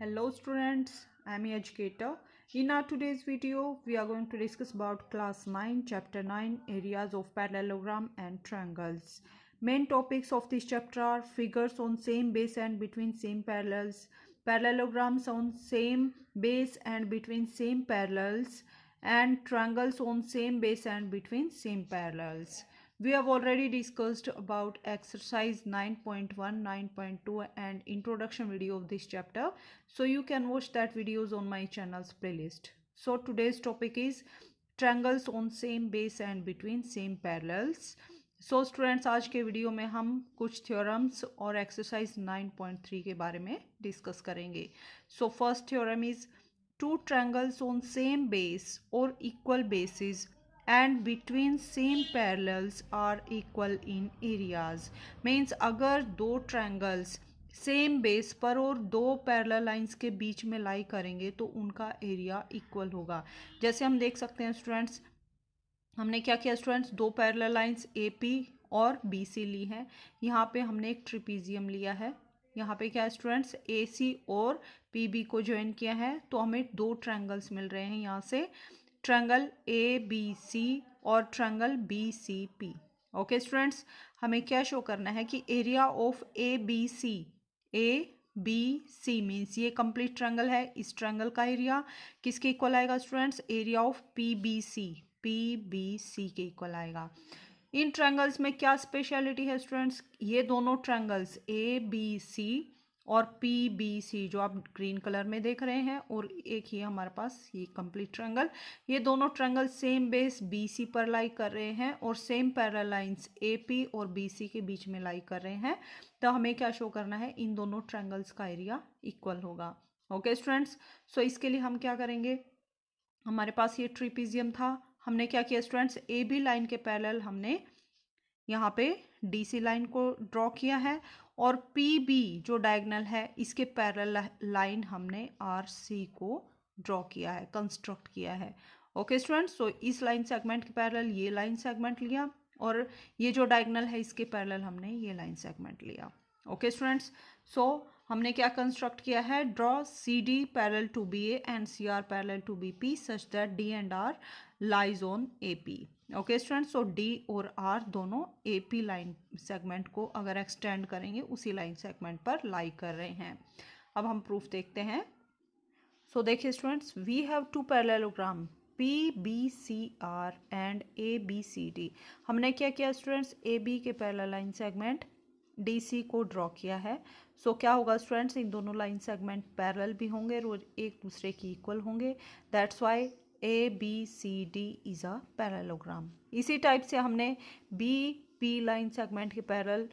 Hello students, I am your educator. In our today's video, we are going to discuss about class 9, chapter 9, areas of parallelogram and triangles. Main topics of this chapter are figures on same base and between same parallels, parallelograms on same base and between same parallels, and triangles on same base and between same parallels. We have already discussed about exercise 9.1, 9.2 and introduction video of this chapter. So you can watch that videos on my channel's playlist. So today's topic is triangles on same base and between same parallels. So students, आज के video में हम कुछ theorems और exercise 9.3 के बारे में discuss करेंगे. So first theorem is two triangles on same base or equal bases and between same parallels are equal in areas. Means अगर दो triangles सेम बेस पर और दो पैरेलल लाइंस के बीच में लाई करेंगे तो उनका एरिया इक्वल होगा. जैसे हम देख सकते हैं स्टूडेंट्स, हमने क्या किया स्टूडेंट्स, दो पैरेलल लाइंस ए पी और बी सी ली हैं. यहाँ पे हमने एक ट्रिपीजियम लिया है. यहाँ पे क्या है स्टूडेंट्स, ए सी और पी बी को ज्वाइन किया है तो हमें दो ट्रायंगल्स मिल रहे हैं. यहाँ से ट्रायंगल ए बी सी और triangle B C P. Okay students, हमें क्या शो करना है कि area of A B C, A B C means ये कंप्लीट ट्रायंगल है. इस ट्रायंगल का एरिया किसके इक्वल आएगा students, area of P B C के इक्वल आएगा. इन ट्रायंगल्स में क्या स्पेशलिटी है स्टूडेंट्स, ये दोनों ट्रायंगल्स ए बी सी और पी बी सी जो आप ग्रीन कलर में देख रहे हैं और एक ही हमारे पास ये कंप्लीट ट्रायंगल, ये दोनों triangle same base B C पर लाई कर रहे हैं और same parallel lines A P और बी सी के बीच में लाई कर रहे हैं. तो हमें क्या शो करना है, इन दोनों ट्रायंगल्स का एरिया इक्वल होगा. ओके स्टूडेंट्स, सो इसके लिए हम क्या करेंगे, हमारे पास ये ट्रिपीजियम था. हमने क्या किया स्टूडेंट्स, ए बी लाइन के पैरेलल हमने यहाँ पे डी सी लाइन को ड्रॉ किया है और पी बी जो डायगोनल है इसके पैरेलल लाइन हमने आर सी को ड्रॉ किया है, कंस्ट्रक्ट किया है. ओके स्टूडेंट्स, सो इस लाइन सेगमेंट के पैरेलल ये लाइन सेगमेंट लिया और ये जो डायगोनल है इसके पैरेलल हमने ये लाइन सेगमेंट लिया. ओके स्टूडेंट्स, सो हमने क्या कंस्ट्रक्ट किया है, draw C D parallel to B A and C R parallel to B P such that D and R lies on A P. Okay students, so D और R दोनों A P line segment को अगर extend करेंगे उसी line segment पर lie कर रहे हैं. अब हम प्रूफ देखते हैं. सो देखिए students, we have two parallelogram P B C R and A B C D. हमने क्या किया स्टूडेंट्स, ए बी के parallel line segment D C को ड्रॉ किया है. सो क्या होगा स्टूडेंट्स, इन दोनों लाइन सेगमेंट पैरेलल भी होंगे और एक दूसरे की इक्वल होंगे. That's why A B C D is a parallelogram. इसी टाइप से हमने बी पी लाइन सेगमेंट के पैरेलल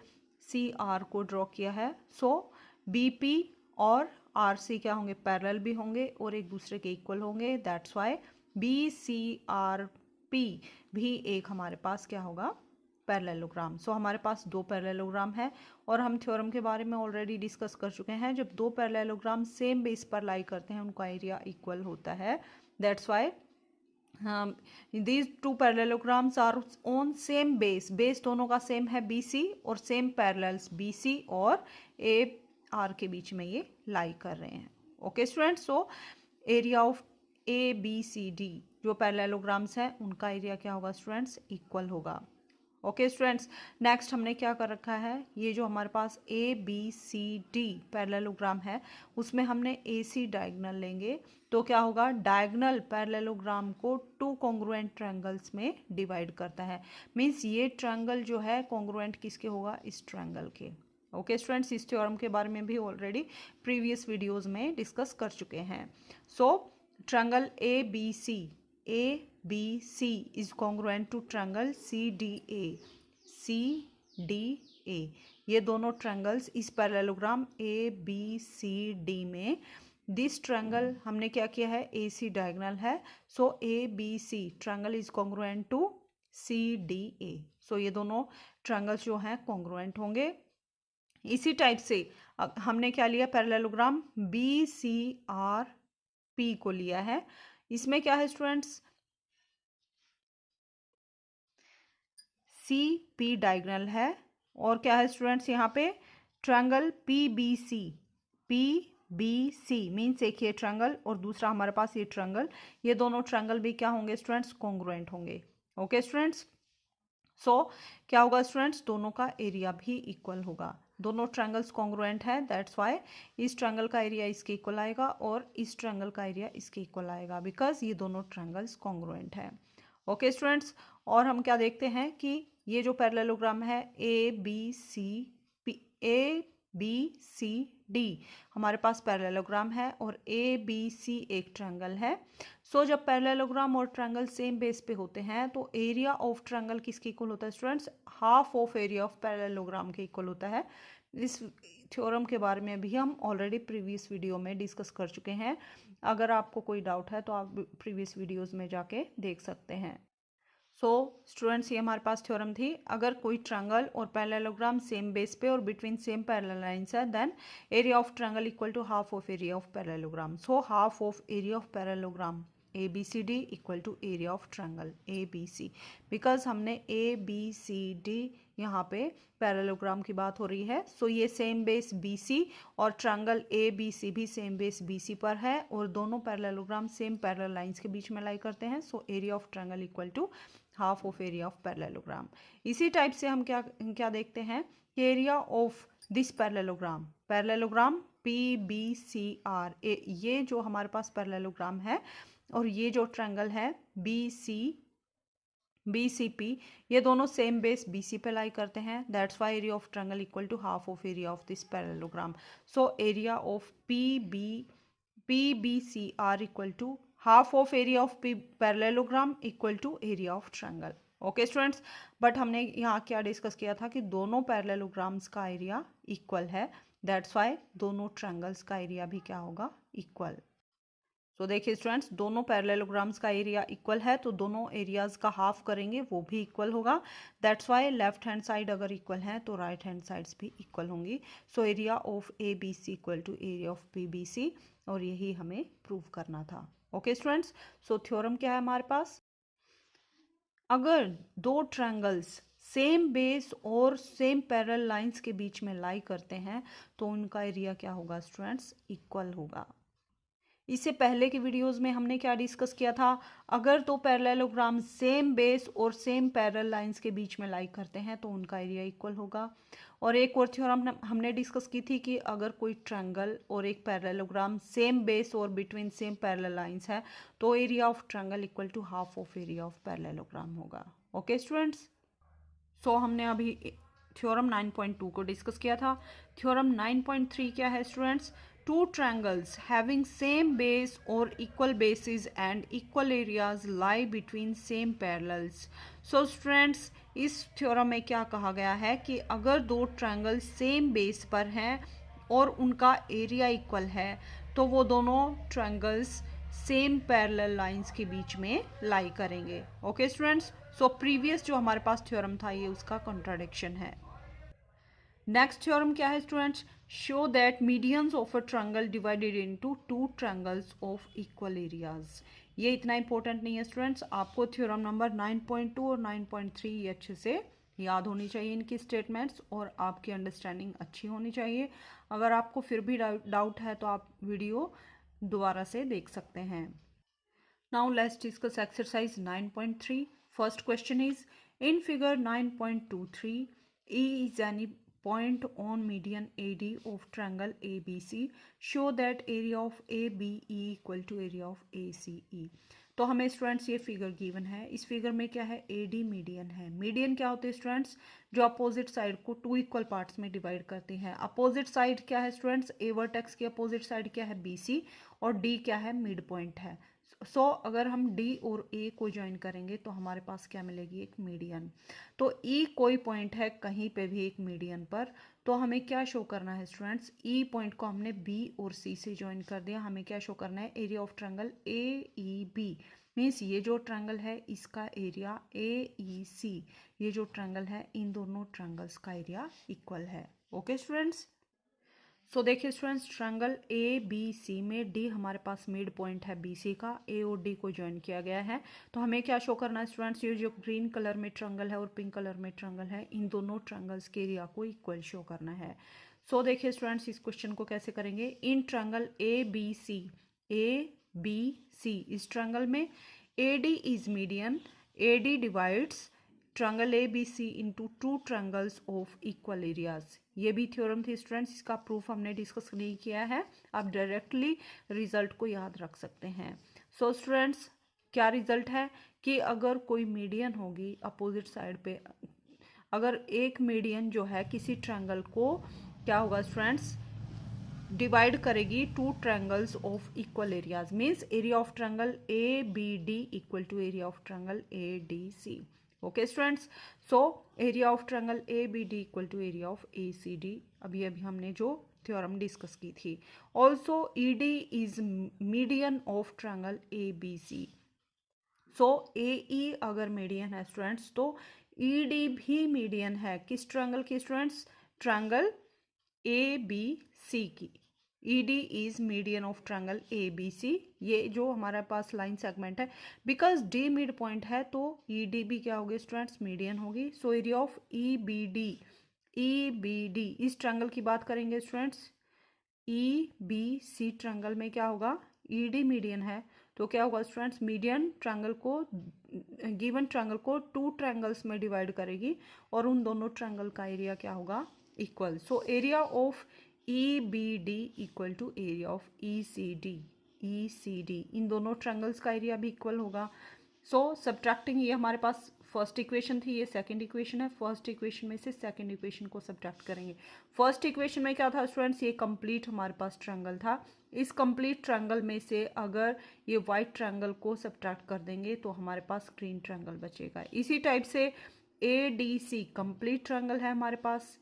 सी आर को ड्रॉ किया है. सो बी पी और आर सी क्या होंगे, पैरेलल भी होंगे और एक दूसरे के इक्वल होंगे. That's why B C R P भी एक हमारे पास क्या होगा, पैरेललोग्राम. सो हमारे पास दो पैरेललोग्राम है और हम थ्योरम के बारे में ऑलरेडी डिस्कस कर चुके हैं. जब दो पैरेललोग्राम सेम बेस पर लाई करते हैं उनका एरिया इक्वल होता है. That's Y these two parallelograms are on same base. Base दोनों का सेम है बी सी और सेम पैरेलल्स बी सी और ए आर के बीच में ये लाई कर रहे हैं. Okay students, so area of A B C D जो पैरेललोग्राम्स हैं उनका एरिया क्या होगा स्टूडेंट्स, इक्वल होगा. ओके स्टूडेंट्स, नेक्स्ट हमने क्या कर रखा है, ये जो हमारे पास A B C D parallelogram है उसमें हमने ए सी डायगोनल लेंगे तो क्या होगा, डायगोनल पैरेललोग्राम को टू कॉन्ग्रुएंट ट्रायंगल्स में डिवाइड करता है. मीन्स ये ट्रायंगल जो है कॉन्ग्रुएंट किसके होगा, इस ट्रायंगल के. ओके स्टूडेंट्स, इस थ्योरम के बारे में भी ऑलरेडी प्रीवियस वीडियोज़ में डिस्कस कर चुके हैं. So triangle A B C, A B C is congruent to triangle C D A, C D A. ये दोनों ट्रायंगल्स इस parallelogram A B C D में, दिस ट्रायंगल हमने क्या किया है, ए सी डायगोनल है. So A B C triangle is congruent to C D A. So ये दोनों ट्रायंगल्स जो हैं कॉन्ग्रुएंट होंगे. इसी टाइप से हमने क्या लिया, parallelogram B C R P को लिया है. इसमें क्या है स्टूडेंट्स, सी पी डायगोनल है और क्या है स्टूडेंट्स, यहाँ पे triangle P B C, P B C means एक ये ट्रायंगल और दूसरा हमारे पास ये ट्रायंगल, ये दोनों ट्रायंगल भी क्या होंगे स्टूडेंट्स, कॉन्ग्रुएंट होंगे। ओके स्टूडेंट्स, सो क्या होगा स्टूडेंट्स, दोनों का एरिया भी इक्वल होगा। दोनों ट्रायंगल्स कॉन्ग्रुएंट है, दैट्स वाई इस ट्रायंगल का एरिया इसके इक्वल आएगा और इस ट्रायंगल का एरिया इसके इक्वल आएगा, बिकॉज ये दोनों ट्रायंगल्स कॉन्ग्रुएंट है। ओके स्टूडेंट्स, और हम क्या देखते हैं कि ये जो पैरेललोग्राम है ए बी सी डी हमारे पास पैरेललोग्राम है और ए बी सी एक ट्रायंगल है। सो जब पैरेललोग्राम और ट्रायंगल सेम बेस पे होते हैं तो एरिया ऑफ ट्रायंगल किसके इक्वल होता है students, half of area of parallelogram के इक्वल होता है। इस थ्योरम के बारे में भी हम ऑलरेडी प्रीवियस वीडियो में डिस्कस कर चुके हैं। अगर आपको कोई डाउट है तो आप प्रीवियस वीडियोस में जाके देख सकते हैं। सो स्टूडेंट्स, ये हमारे पास थ्योरम थी, अगर कोई ट्रायंगल और पैरेललोग्राम सेम बेस पे और बिटवीन सेम पैरेलल लाइंस है then area of triangle equal to half of area of parallelogram. So half of area of parallelogram A B C D equal to area of triangle A B C, because हमने A B C D यहाँ पे parallelogram की बात हो रही है। सो ये same base B C और ट्रायंगल ए बी सी भी सेम बेस बी सी पर है और दोनों पैरेललोग्राम सेम पैरेलल लाइंस के बीच में लाई करते हैं। So area of triangle equal to half of area of parallelogram. इसी टाइप से हम क्या देखते हैं कि area of this parallelogram P B C R, ये जो हमारे पास पैरेललोग्राम है और ये जो ट्रायंगल है बी सी पी, ये दोनों सेम बेस बी सी पे लाई करते हैं, that's why area of triangle equal to half of area of this parallelogram. So area of P B C R equal to half of area of parallelogram equal to area of triangle. Okay students, but हमने यहाँ क्या discuss किया था कि दोनों parallelograms का area equal है, that's Y दोनों ट्रायंगल्स का एरिया भी क्या होगा, इक्वल। तो देखिए स्टूडेंट्स, दोनों पैरेललोग्राम्स का एरिया इक्वल है तो दोनों एरियाज का हाफ करेंगे वो भी इक्वल होगा, that's why left hand side अगर इक्वल है तो राइट हैंड साइड्स भी इक्वल होंगी। So area of A B C equal to area of P B C, और यही हमें प्रूव करना था। ओके स्टूडेंट्स, सो थ्योरम क्या है हमारे पास, अगर दो ट्रायंगल्स सेम बेस और सेम पैरेलल लाइंस के बीच में लाई करते हैं तो उनका एरिया क्या होगा स्टूडेंट्स, इक्वल होगा। इससे पहले के वीडियोस में हमने क्या डिस्कस किया था, अगर दो पैरेललोग्राम सेम बेस और सेम पैरेलल लाइंस के बीच में लाई करते हैं तो उनका एरिया इक्वल होगा। और एक और थ्योरम हमने डिस्कस की थी कि अगर कोई ट्रायंगल और एक पैरेललोग्राम सेम बेस और बिटवीन सेम पैरेलल लाइंस है तो area of triangle equal to half of area of parallelogram होगा। ओके स्टूडेंट्स, सो हमने अभी थ्योरम 9.2 को डिस्कस किया था। थ्योरम 9.3 क्या है students, two triangles having same base or equal bases and equal areas lie between same parallels। so students, इस theorem में क्या कहा गया है कि अगर दो ट्रायंगल सेम बेस पर हैं और उनका एरिया इक्वल है तो वो दोनों ट्रायंगल्स सेम पैरेलल लाइंस के बीच में लाई करेंगे। ओके स्टूडेंट्स, सो प्रीवियस जो हमारे पास थ्योरम था ये उसका कॉन्ट्राडिक्शन है। नेक्स्ट थ्योरम क्या है students, show that medians of a triangle divided into two triangles of equal areas. ये इतना इंपॉर्टेंट नहीं है स्टूडेंट्स, आपको थ्योरम नंबर 9.2 और 9.3 ये अच्छे से याद होनी चाहिए इनकी स्टेटमेंट्स, और आपकी अंडरस्टैंडिंग अच्छी होनी चाहिए। अगर आपको फिर भी डाउट है तो आप वीडियो दोबारा से देख सकते हैं। Now let's discuss exercise 9.3। First question is, in figure 9.23 E is any point on median AD of triangle ABC, show that area of ABE equal to area of ACE। तो हमें स्टूडेंट्स ये figure given है, इस figure में क्या है, AD median है। Median क्या होते हैं स्टूडेंट्स, जो अपोजिट साइड को टू इक्वल पार्ट्स में डिवाइड करती हैं। अपोजिट साइड क्या है स्टूडेंट्स, ए वर्टेक्स की अपोजिट साइड क्या है, BC, और D क्या है, मिड पॉइंट है। सो अगर हम D और A को ज्वाइन करेंगे तो हमारे पास क्या मिलेगी, एक मीडियन। तो E कोई पॉइंट है कहीं पे भी एक मीडियन पर, तो हमें क्या शो करना है स्टूडेंट्स, E पॉइंट को हमने B और C से ज्वाइन कर दिया, हमें क्या शो करना है, area of triangle AEB। Means ये जो ट्रायंगल है इसका एरिया AEC, ये जो ट्रायंगल है इन दोनों ट्रायंगल्स का एरिया इक्वल है। ओके स्टूडेंट्स, सो देखिए स्टूडेंट्स, ट्रायंगल ABC में D हमारे पास मिड पॉइंट है BC का, A और D को ज्वाइन किया गया है। तो हमें क्या शो करना है स्टूडेंट्स, ये जो ग्रीन कलर में ट्रायंगल है और पिंक कलर में ट्रायंगल है इन दोनों ट्रायंगल्स के एरिया को इक्वल शो करना है। सो देखिए स्टूडेंट्स, इस क्वेश्चन को कैसे करेंगे। इन ट्रायंगल ए बी सी, इस ट्रायंगल में A D is median, A D divides triangle A B C into two triangles of equal areas. ये भी थ्योरम थी स्टूडेंट्स, इसका प्रूफ हमने डिस्कस नहीं किया है, आप डायरेक्टली रिजल्ट को याद रख सकते हैं। सो स्टूडेंट्स, क्या रिजल्ट है कि अगर कोई मीडियन होगी अपोजिट साइड पे, अगर एक मीडियन जो है किसी ट्रायंगल को क्या होगा स्टूडेंट्स, डिवाइड करेगी two triangles of equal areas, means area of triangle A B D equal to area of triangle A D C. Okay students, so area of triangle A B D equal to area of A C D, अभी अभी हमने जो theorem discuss की थी। Also E D is median of triangle A B C. So A E अगर median है students, तो E D भी मीडियन है किस ट्रायंगल की students, triangle A B C की। E D is median of triangle A B C, ये जो हमारे पास लाइन सेगमेंट है, बिकॉज डी मिड पॉइंट है तो ई डी भी क्या होगी स्टूडेंट्स, मीडियन होगी। So area of E B D, इस ट्रायंगल की बात करेंगे students, E B C triangle में क्या होगा, ई डी मीडियन है तो क्या होगा स्टूडेंट्स, मीडियन ट्रायंगल को, गिवन ट्रायंगल को टू ट्रायंगल्स में डिवाइड करेगी और उन दोनों ट्रायंगल का एरिया क्या होगा, equal. So area of E B D equal to area of E C D, इन दोनों ट्रायंगल्स का एरिया भी इक्वल होगा। सो सब्ट्रैक्टिंग, ये हमारे पास फर्स्ट इक्वेशन थी, ये सेकंड इक्वेशन है। फर्स्ट इक्वेशन में से सेकंड इक्वेशन को सब्ट्रैक्ट करेंगे। फर्स्ट इक्वेशन में क्या था स्टूडेंट्स, ये कंप्लीट हमारे पास ट्रायंगल था, इस कंप्लीट ट्रायंगल में से अगर ये वाइट ट्रायंगल को सब्ट्रैक्ट कर देंगे तो हमारे पास ग्रीन ट्रायंगल बचेगा। इसी टाइप से A D C complete triangle है हमारे पास,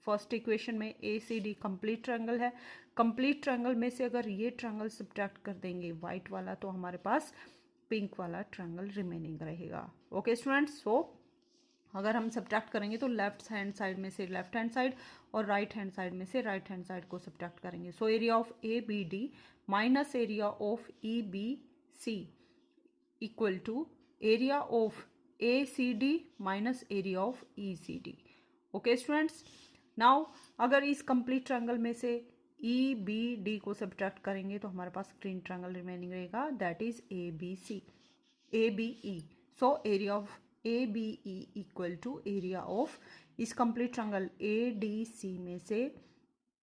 फर्स्ट इक्वेशन में A C D complete triangle है। कंप्लीट ट्रायंगल में से अगर ये ट्रायंगल सब्ट्रैक्ट कर देंगे वाइट वाला तो हमारे पास पिंक वाला ट्रायंगल रिमेनिंग रहेगा। ओके स्टूडेंट्स, सो अगर हम सब्ट्रैक्ट करेंगे तो लेफ्ट हैंड साइड में से लेफ्ट हैंड साइड और राइट हैंड साइड में से राइट हैंड साइड को सब्ट्रैक्ट करेंगे। So area of A B D minus area of E B C equal to area of A C D minus area of E C D. Okay students, now अगर इस complete triangle में से E B D को subtract करेंगे तो हमारे पास green triangle remaining रहेगा, that is A B C, A B E. So area of A B E equal to area of इस complete triangle A D C में से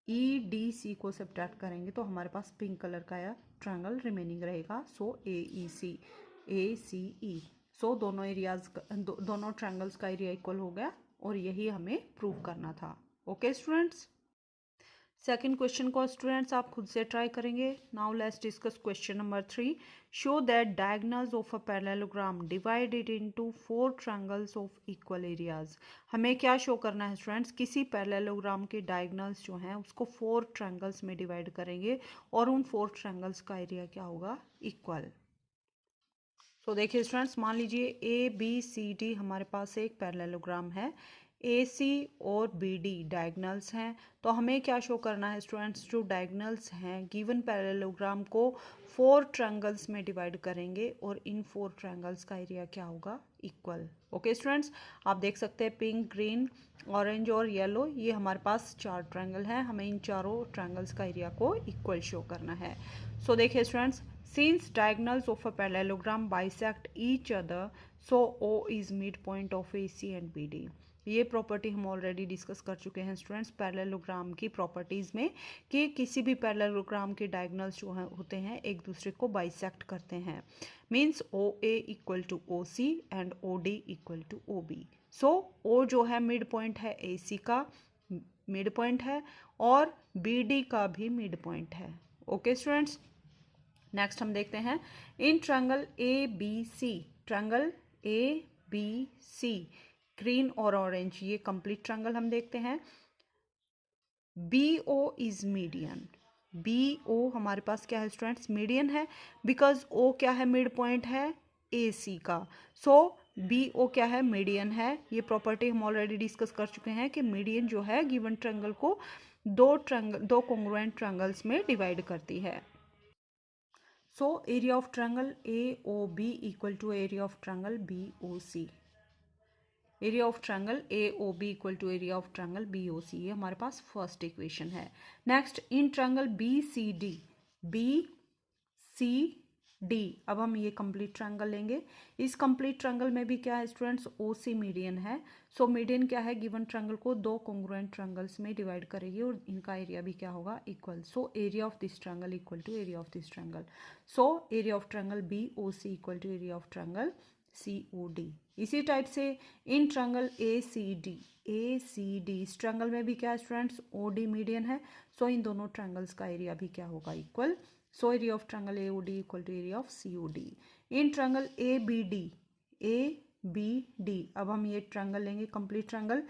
ई डी सी को सब्ट्रैक्ट करेंगे तो हमारे पास पिंक कलर का triangle remaining रहेगा। सो A ई सी, ए सी ई, सो दोनों एरियाज दोनों ट्रायंगल्स का एरिया इक्वल हो गया और यही हमें प्रूव करना था। ओके स्टूडेंट्स, सेकंड क्वेश्चन को स्टूडेंट्स आप खुद से ट्राई करेंगे। Now let's discuss question number 3। Show that diagonals of a parallelogram divided into 4 triangles of equal areas. हमें क्या शो करना है स्टूडेंट्स, किसी पैरेललोग्राम के डायगोनल्स जो हैं उसको 4 ट्रायंगल्स में डिवाइड करेंगे और उन 4 ट्रायंगल्स का एरिया क्या होगा, इक्वल। तो देखिए स्टूडेंट्स, मान लीजिए ए बी सी डी हमारे पास एक पैरेललोग्राम है, ए सी और बी डी डायगोनल्स हैं, तो हमें क्या शो करना है स्टूडेंट्स, जो डायगोनल्स हैं गिवन पैरेललोग्राम को 4 ट्रायंगल्स में डिवाइड करेंगे और इन 4 ट्रायंगल्स का एरिया क्या होगा, इक्वल। ओके स्टूडेंट्स, आप देख सकते हैं पिंक, ग्रीन, ऑरेंज और येलो, ये हमारे पास 4 ट्रायंगल हैं, हमें इन चारों ट्रायंगल्स का एरिया को इक्वल शो करना है। सो देखिए students, since diagonals of a parallelogram bisect each other, so O is midpoint of AC and BD। ये प्रॉपर्टी हम ऑलरेडी डिस्कस कर चुके हैं स्टूडेंट्स पैरेललोग्राम की प्रॉपर्टीज़ में, कि किसी भी पैरेललोग्राम के डायगोनल्स जो होते हैं एक दूसरे को बाइसेक्ट करते हैं, means O A equal to O C and O D equal to O B. So O जो है मिड पॉइंट है, ए सी का मिड पॉइंट है और बी डी का भी मिड पॉइंट है। ओके स्टूडेंट्स, नेक्स्ट हम देखते हैं in triangle A B C, triangle A B C green और ऑरेंज, ये कंप्लीट ट्रायंगल हम देखते हैं। B O is median, B O हमारे पास क्या है स्टूडेंट्स, मीडियन है, बिकॉज ओ क्या है, मिड पॉइंट है ए सी का। सो बी ओ क्या है, मीडियन है। ये प्रॉपर्टी हम ऑलरेडी डिस्कस कर चुके हैं कि मीडियन जो है गिवन ट्रायंगल को दो कॉन्ग्रुएंट ट्रायंगल्स में डिवाइड करती है। So area of triangle AOB equal to area of triangle BOC. Area of triangle A O B equal to area of triangle B O C, ये हमारे पास फर्स्ट इक्वेशन है। Next, in triangle B C D, अब हम ये complete triangle लेंगे। इस complete triangle में भी क्या है स्टूडेंट्स, ओ सी मीडियन है। सो मीडियन क्या है, गिवन ट्रायंगल को दो कॉन्ग्रुएंट ट्रायंगल्स में डिवाइड करेगी और इनका एरिया भी क्या होगा, equal. So area of this triangle equal to area of this triangle. So area of triangle B O C equal to area of triangle C O D. इसी type से in triangle A C D, इस triangle में भी क्या है students, O D median है। सो इन दोनों triangles का एरिया भी क्या होगा, equal. So area of triangle A O D equal to area of C O D. In triangle A B D, अब हम ये ट्रायंगल लेंगे complete triangle.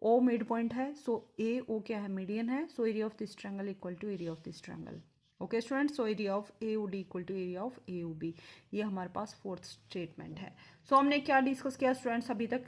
O mid point है, सो ए ओ क्या है, मीडियन है। So area of this triangle equal to area of this triangle. Okay students, so area of A O D equal to area of A O B, ये हमारे पास fourth statement है। सो हमने क्या discuss किया students अभी तक,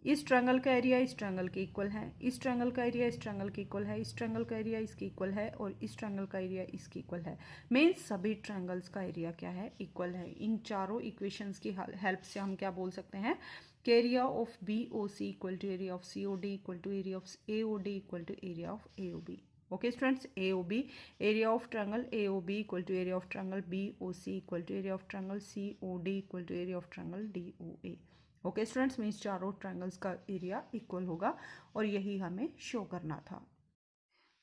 इस ट्रायंगल का एरिया इस ट्रायंगल के इक्वल है, इस ट्रायंगल का एरिया इस ट्रायंगल के इक्वल है, इस ट्रायंगल का एरिया इसके इक्वल है और इस ट्रायंगल का एरिया इसके इक्वल है। मीन्स सभी ट्रायंगल्स का एरिया क्या है, इक्वल है। इन चारों इक्वेशंस की हेल्प से हम क्या बोल सकते हैं कि area of B O C equal to area of C O D equal to area of A O D equal to area of A O B. Okay students, A O B, area of triangle A O B equal to area of triangle B O C equal to area of triangle C O D equal to area of triangle D O A. Okay students, means चारों triangles का area equal होगा और यही हमें show करना था।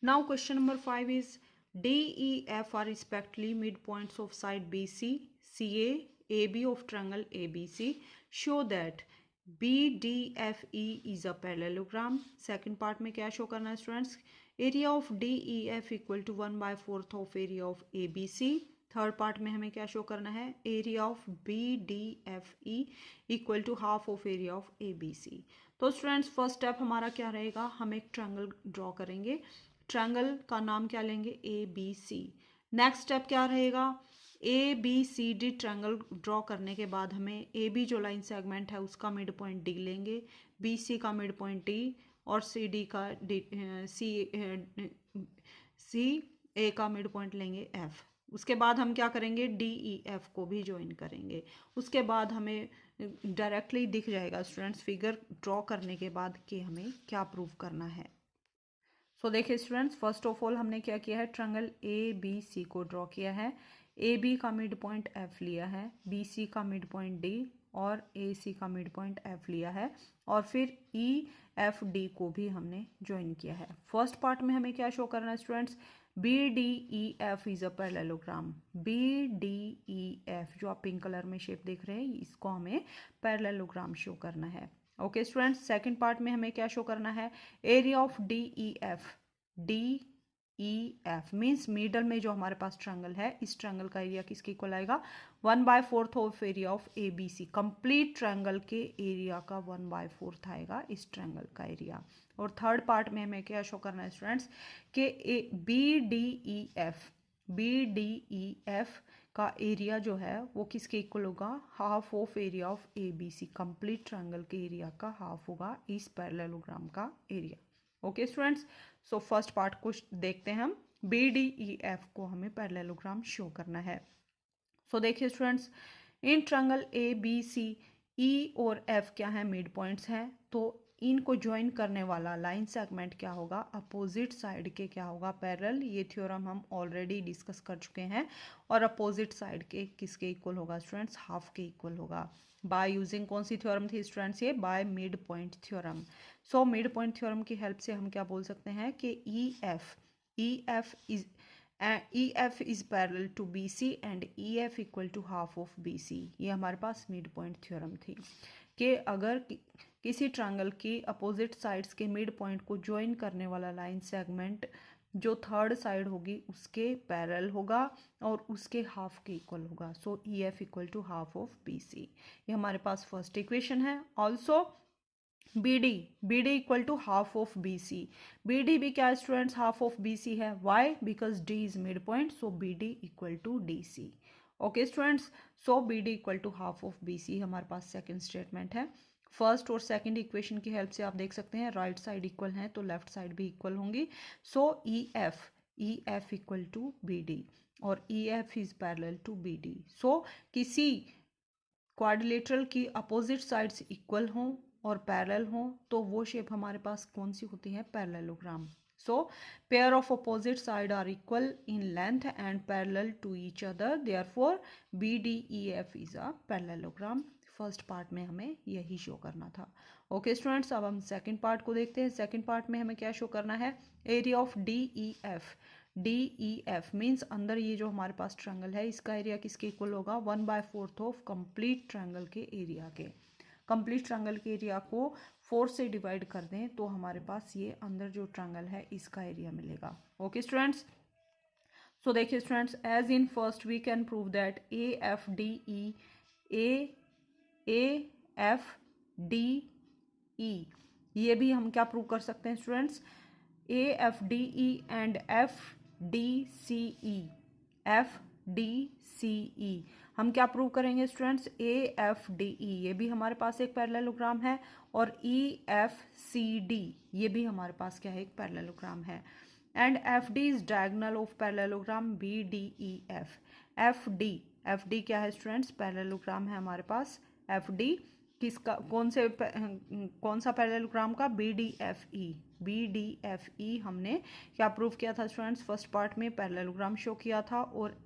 Now question number 5 is D E F are respectively mid points of side B C A B of triangle A B C. Show that B D F E is a parallelogram. Second part में क्या show करना है students, area of D E F equal to 1/4 of area of A B C. Third part में हमें क्या show करना है, area of B D F E equal to half of area of A B C. तो students first step हमारा क्या रहेगा, हम एक ट्रायंगल ड्रॉ करेंगे। ट्रायंगल का नाम क्या लेंगे, A B C. Next step क्या रहेगा, A B C D triangle draw करने के बाद हमें ए बी जो लाइन सेगमेंट है उसका मिड पॉइंट डी लेंगे, बी सी का मिड पॉइंट डी और सी डी का सी ए का मिड पॉइंट लेंगे एफ। उसके बाद हम क्या करेंगे, डी ई एफ को भी ज्वाइन करेंगे। उसके बाद हमें डायरेक्टली दिख जाएगा स्टूडेंट्स फिगर ड्रॉ करने के बाद कि हमें क्या प्रूव करना है। सो देखिए स्टूडेंट्स, फर्स्ट ऑफ ऑल हमने क्या किया है, ट्रायंगल ए बी सी को ड्रॉ किया है। ए बी का मिड पॉइंट एफ लिया है, बी सी का मिड पॉइंट डी और ए सी का मिड पॉइंट एफ लिया है और फिर ई एफ डी को भी हमने ज्वाइन किया है। फर्स्ट पार्ट में हमें क्या शो करना है students, B D E F is a parallelogram. B D E F जो आप पिंक कलर में शेप देख रहे हैं, इसको हमें पैरेललोग्राम शो करना है। ओके स्टूडेंट्स, सेकंड पार्ट में हमें क्या शो करना है, area of D E F means middle में जो हमारे पास ट्रायंगल है, इस ट्रायंगल का एरिया किसके इक्वल आएगा, 1/4 of area of A B C. Complete triangle के एरिया का 1/4 आएगा इस ट्रायंगल का एरिया। और थर्ड पार्ट में हमें क्या शो करना है स्टूडेंट्स कि बी डी ई एफ का एरिया जो है वो किसके इक्वल होगा, half of area of A B C. Complete triangle के एरिया का हाफ होगा इस पैरेललोग्राम का area. Okay students, so first part को देखते हैं हम, बी डी ई एफ को हमें पैरेललोग्राम शो करना है। सो देखिए students, in triangle A B C E और एफ क्या है, मिड पॉइंट्स हैं, तो इनको ज्वाइन करने वाला लाइन सेगमेंट क्या होगा, अपोजिट साइड के क्या होगा, पैरेलल। ये थ्योरम हम ऑलरेडी डिस्कस कर चुके हैं। और अपोजिट साइड के किसके इक्वल होगा स्टूडेंट्स, हाफ के इक्वल होगा। बाय यूजिंग कौन सी थ्योरम थी स्टूडेंट्स, ये by mid point theorem. So mid point theorem की हेल्प से हम क्या बोल सकते हैं कि E F is parallel to B C and E F equal to half of B C. ये हमारे पास मिड पॉइंट थ्योरम थी कि अगर किसी ट्रायंगल की अपोजिट साइड्स के मिड पॉइंट को ज्वाइन करने वाला लाइन सेगमेंट जो थर्ड साइड होगी उसके पैरेलल होगा और उसके हाफ के इक्वल होगा। So E F equal to half of B C, ये हमारे पास फर्स्ट इक्वेशन है। Also B D equal to half of B C. B D भी क्या students, half of B C है। Why, because D is midpoint, so B D equal to D C. Okay students, so B D equal to half of B C हमारे पास second statement है। First और second equation की help से आप देख सकते हैं राइट साइड इक्वल है तो लेफ्ट साइड भी इक्वल होंगी। So E F equal to B D और E F is parallel to B D. So किसी क्वाड्रिलेटरल की अपोजिट साइड्स इक्वल हों और पैरेलल हों तो वो शेप हमारे पास कौन सी होती है, parallelogram. So, pair of opposite side are equal in length and parallel to each other. Therefore, BDEF is a parallelogram. First part में हमें यही शो करना था. ओके स्टूडेंट्स, अब हम सेकंड पार्ट को देखते हैं. सेकंड पार्ट में हमें क्या शो करना है, area of DEF. DEF means अंदर ये जो हमारे पास ट्रायंगल है इसका एरिया किसके इक्वल होगा, 1/4 ऑफ कंप्लीट ट्रायंगल के एरिया के. कंप्लीट ट्रायंगल के एरिया को 4 से डिवाइड कर दें तो हमारे पास ये अंदर जो ट्रायंगल है इसका एरिया मिलेगा. ओके स्टूडेंट्स, सो देखिए students, as in first we can prove that AFDE ये भी हम क्या प्रूव कर सकते हैं स्टूडेंट्स, AFDE एंड FDCE हम क्या प्रूव करेंगे स्टूडेंट्स, AFDE ये भी हमारे पास एक पैरेललोग्राम है और EFCD ये भी हमारे पास क्या है, एक पैरेललोग्राम है. And FD is diagonal of parallelogram BDEF. FD क्या है स्टूडेंट्स, पैरेललोग्राम है हमारे पास. FD किसका, कौन सा पैरेललोग्राम का, BDFE हमने क्या प्रूव किया था स्टूडेंट्स, फर्स्ट पार्ट में पैरेललोग्राम शो किया था. और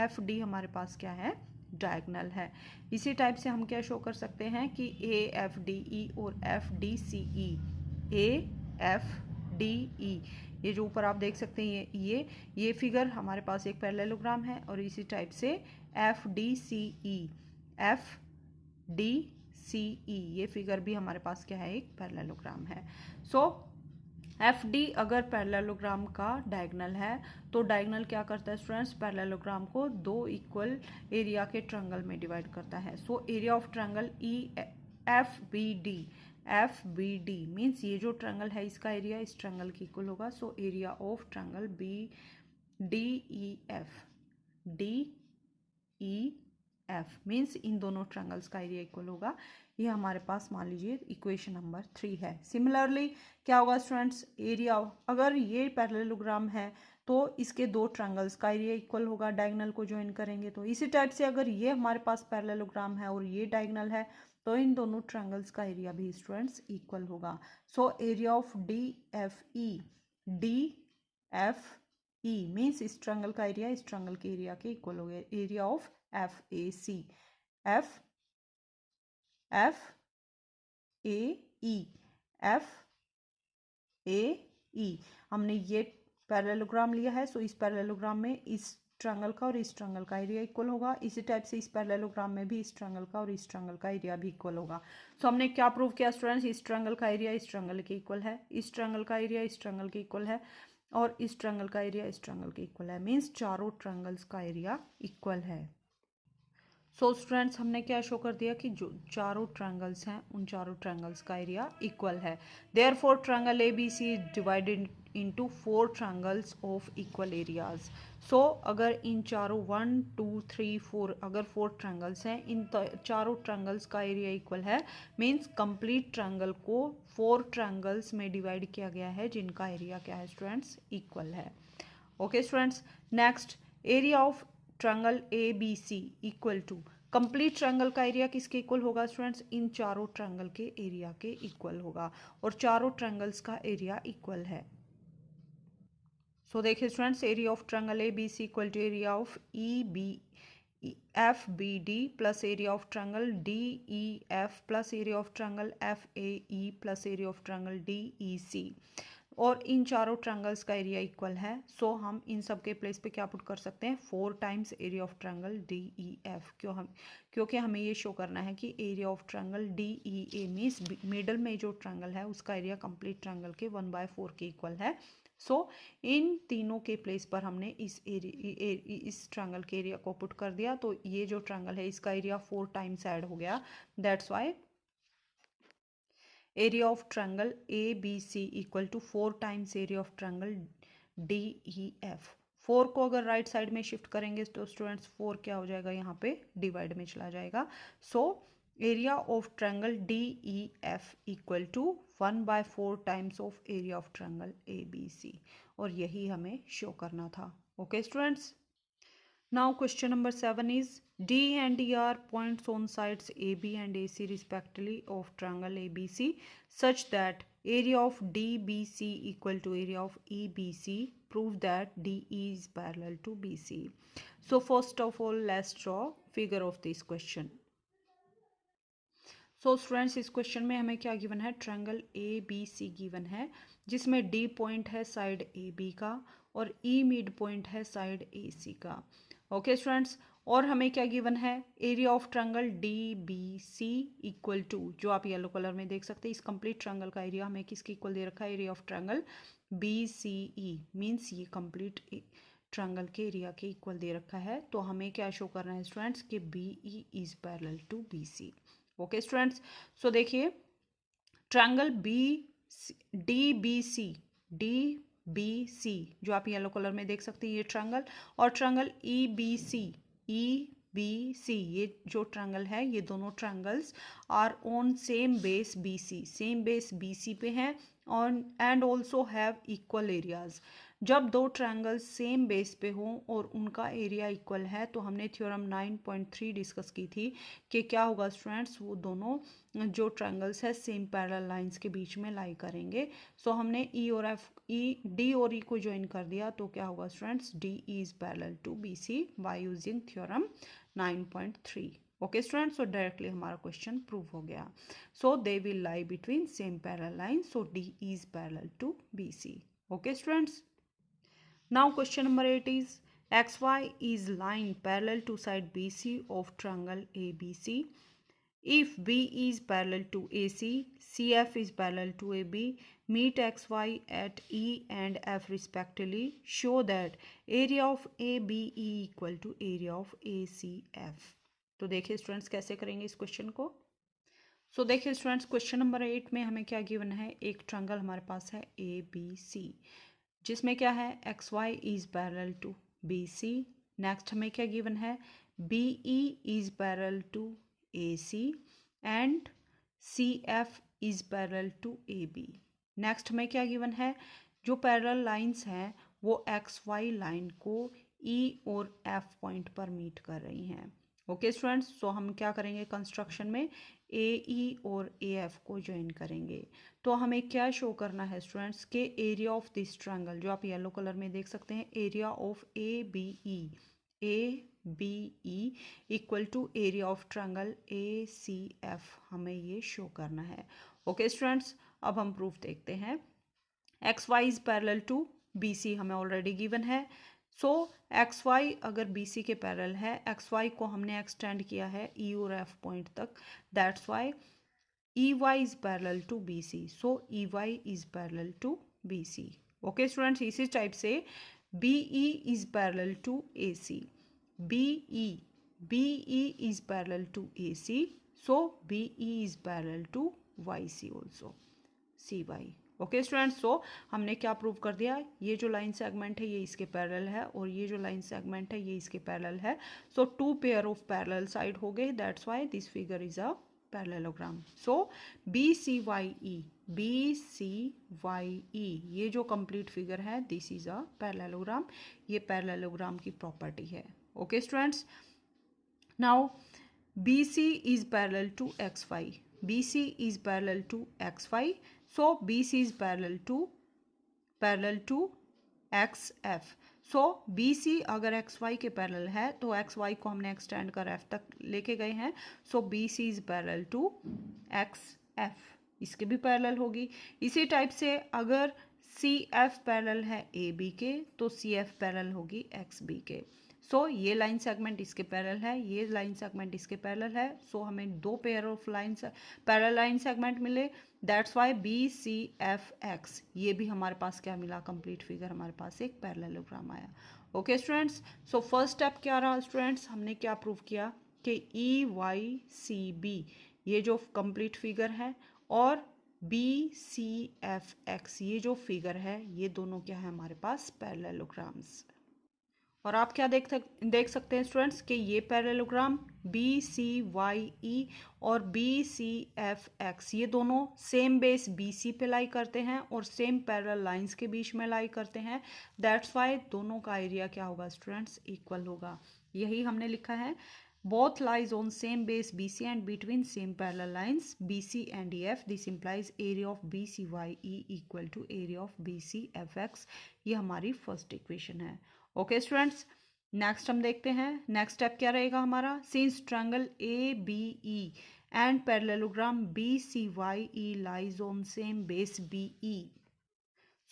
FD हमारे पास क्या है, डायगोनल है. इसी टाइप से हम क्या शो कर सकते हैं कि AFDE और FDCE. AFDE ये जो ऊपर आप देख सकते हैं ये फिगर हमारे पास एक पैरेललोग्राम है. और इसी टाइप से FDCE ये फिगर भी हमारे पास क्या है, एक पैरेललोग्राम है. सो FD अगर पैरेललोग्राम का डायगोनल है तो डायगोनल क्या करता है स्टूडेंट्स, पैरेललोग्राम को दो इक्वल एरिया के ट्रायंगल में डिवाइड करता है. So area of triangle FBD means ये जो ट्रायंगल है इसका एरिया इस ट्रायंगल के इक्वल होगा. सो area of triangle DEF means in दोनों ट्रायंगल्स का एरिया इक्वल होगा. ये हमारे पास मान लीजिए इक्वेशन नंबर 3 है. सिमिलरली क्या होगा स्टूडेंट्स, एरिया अगर ये पैरेललोग्राम है तो इसके दो ट्रायंगल्स का एरिया इक्वल होगा, डायगोनल को ज्वाइन करेंगे तो. इसी टाइप से अगर ये हमारे पास पैरेललोग्राम है और ये डायगोनल है तो इन दोनों ट्रायंगल्स का एरिया भी स्टूडेंट्स इक्वल होगा. सो एरिया ऑफ DFE मीन्स इस ट्रायंगल का एरिया इस ट्रायंगल के एरिया के इक्वल हो गया. एरिया ऑफ FAE हमने ये पैरेललोग्राम लिया है. सो इस पैरेललोग्राम में इस ट्रायंगल का और इस ट्रायंगल का एरिया इक्वल होगा. इसी टाइप से इस पैरेललोग्राम में भी इस ट्रायंगल का और इस ट्रायंगल का एरिया भी इक्वल होगा. सो हमने क्या प्रूव किया स्टूडेंट्स, इस ट्रायंगल का एरिया इस ट्रायंगल के इक्वल है, इस ट्रायंगल का एरिया इस ट्रायंगल के इक्वल है और इस ट्रायंगल का एरिया इस ट्रायंगल के इक्वल है. मीन्स चारों ट्रायंगल्स का एरिया इक्वल है. सो स्टूडेंट्स हमने क्या शो कर दिया कि जो चारों ट्रायंगल्स हैं उन चारों ट्रायंगल्स का एरिया इक्वल है. Therefore triangle ABC is divided into 4 triangles of equal areas. So अगर इन चारों 1 2 3 4 अगर 4 ट्रायंगल्स हैं, इन चारों ट्रायंगल्स का एरिया इक्वल है. मीन्स कंप्लीट ट्रायंगल को 4 ट्रायंगल्स में डिवाइड किया गया है जिनका एरिया क्या है स्टूडेंट्स, इक्वल है. Okay students, next area of triangle ABC equal to complete triangle का एरिया किसके इक्वल होगा स्टूडेंट्स, इन चारों ट्रायंगल के एरिया के इक्वल होगा और चारों ट्रायंगल्स का एरिया इक्वल है. सो देखिए students, area of triangle ABC equal to area of FBD plus area of triangle DEF plus area of triangle FAE plus area of triangle DEC. और इन चारों triangles का area equal है. सो हम इन सब के place पे क्या पुट कर सकते हैं, 4 times area of triangle DEF. क्योंकि हमें ये शो करना है कि area of triangle DEA means middle में जो ट्रायंगल है उसका एरिया कंप्लीट ट्रायंगल के 1/4 के इक्वल है. सो इन तीनों के प्लेस पर हमने इस ट्रायंगल के एरिया को पुट कर दिया तो ये जो ट्रायंगल है इसका एरिया 4 टाइम्स ऐड हो गया. That's why area of triangle ABC equal to 4 times area of triangle DEF. 4 को अगर राइट साइड में शिफ्ट करेंगे तो स्टूडेंट्स 4 क्या हो जाएगा, यहाँ पे डिवाइड में चला जाएगा. So area of triangle DEF equal to 1/4 times of area of triangle ABC और यही हमें शो करना था. Okay students, Now question number 7 is D and E are points on sides AB and AC respectively of triangle ABC such that area of DBC equal to area of EBC. Prove that DE is parallel to BC. So first of all, let's draw figure of this question. So students इस question में हमें क्या given है, triangle A B C given है जिसमें D point है side A B का और ई मिड पॉइंट है साइड ए सी का। ओके स्टूडेंट्स, और हमें क्या गिवन है, area of triangle D B C equal to, जो आप येलो कलर में देख सकते हैं, इस कंप्लीट ट्रायंगल का एरिया हमें किसके इक्वल दे रखा है, area of triangle B C E, means ये कंप्लीट ट्रायंगल के एरिया के इक्वल दे रखा है। तो हमें क्या शो करना है स्टूडेंट्स कि B E is parallel to B C. Okay students, so देखिए ट्रायंगल डी बी सी जो आप येलो कलर में देख सकते हैं ये ट्रायंगल, और ट्रायंगल ई बी सी ये जो ट्रायंगल है, ये दोनों triangles are on same base B C पे हैं on and also have equal areas. जब दो ट्रायंगल्स सेम बेस पे हों और उनका एरिया इक्वल है तो हमने थ्योरम 9.3 डिस्कस की थी कि क्या होगा स्टूडेंट्स, वो दोनों जो ट्रायंगल्स है सेम पैरेलल लाइंस के बीच में लाई करेंगे। सो हमने डी और ई को ज्वाइन कर दिया तो क्या होगा students, D is parallel to B C by using theorem 9.3। Okay students, so directly हमारा क्वेश्चन प्रूव हो गया। So they will lie between same parallel line, so D is parallel to B C. Okay students, now question number 8 is XY is line parallel to side BC of triangle ABC. If B is parallel to AC, CF is parallel to AB, meet XY at E and F respectively. Show that area of ABE equal to area of ACF. तो देखिए students कैसे करेंगे इस question को। सो देखिए students question number 8 में हमें क्या गिवन है, एक ट्रायंगल हमारे पास है ABC जिसमें क्या है, X Y is parallel to B C. Next हमें क्या गिवन है, B E is parallel to A C and C F is parallel to A B. Next हमें क्या गिवन है, जो पैरेलल लाइंस हैं वो एक्स वाई लाइन को ई और एफ पॉइंट पर मीट कर रही हैं। ओके स्टूडेंट्स, सो हम क्या करेंगे कंस्ट्रक्शन में, ए ई और ए एफ को ज्वाइन करेंगे। तो हमें क्या शो करना है स्टूडेंट्स के एरिया ऑफ दिस ट्रायंगल, जो आप येलो कलर में देख सकते हैं, area of A B E equal to area of triangle A C F, हमें ये शो करना है। ओके स्टूडेंट्स, अब हम प्रूफ देखते हैं। X Y is parallel to B C हमें ऑलरेडी गिवन है। सो एक्स वाई अगर बी सी के पैरेलल है, एक्स वाई को हमने एक्सटेंड किया है ई और एफ पॉइंट तक, that's why EY is parallel to BC. So EY is parallel to BC. Okay students, इसी टाइप से BE is parallel to AC. BE is parallel to AC. So BE is parallel to YC also. CY. Okay students, so हमने क्या prove कर दिया, ये जो line segment है ये इसके पैरेलल है और ये जो लाइन सेगमेंट है ये इसके पैरेलल है। So two pair of parallel side हो गए, that's why this figure is a parallelogram. So BCYE ये जो कंप्लीट फिगर है दिस इज अ पैरेललोग्राम, ये पैरेललोग्राम की प्रॉपर्टी है। Okay students, now BC is parallel to XY. BC is parallel to XY. So BC is parallel to XF. So BC अगर XY के parallel है तो XY को हमने एक्सटेंड कर F तक लेके गए हैं। So BC is parallel to XF, इसके भी पैरेलल होगी। इसी टाइप से अगर CF पैरेलल है AB के तो CF पैरेलल होगी XB के। सो ये लाइन सेगमेंट इसके पैरेलल है, ये लाइन सेगमेंट इसके पैरेलल है। सो हमें दो pair of lines parallel line segment मिले, दैट्स वाई BCFX, ये भी हमारे पास क्या मिला, कंप्लीट फिगर हमारे पास एक पैरेललोग्राम आया। Okay students, so first step क्या रहा स्टूडेंट्स, हमने क्या प्रूव किया कि EYCB ये जो कंप्लीट फिगर है और BCFX ये जो फिगर है, ये दोनों क्या है हमारे पास पैरेललोग्राम्स। और आप क्या देख सकते हैं स्टूडेंट्स कि ये पैरेललोग्राम BCYE और BCFX ये दोनों सेम बेस BC पे लाई करते हैं और सेम पैरेलल लाइंस के बीच में लाई करते हैं, दैट्स वाई दोनों का एरिया क्या होगा स्टूडेंट्स, इक्वल होगा। यही हमने लिखा है। Both lies on same base BC and between same parallel lines BC and EF, this implies area of BCYE equal to area of BCFX। ये हमारी फर्स्ट इक्वेशन है। ओके स्टूडेंट्स, नेक्स्ट हम देखते हैं नेक्स्ट स्टेप क्या रहेगा हमारा। Since triangle ABE and parallelogram BCYE lies on same base BE।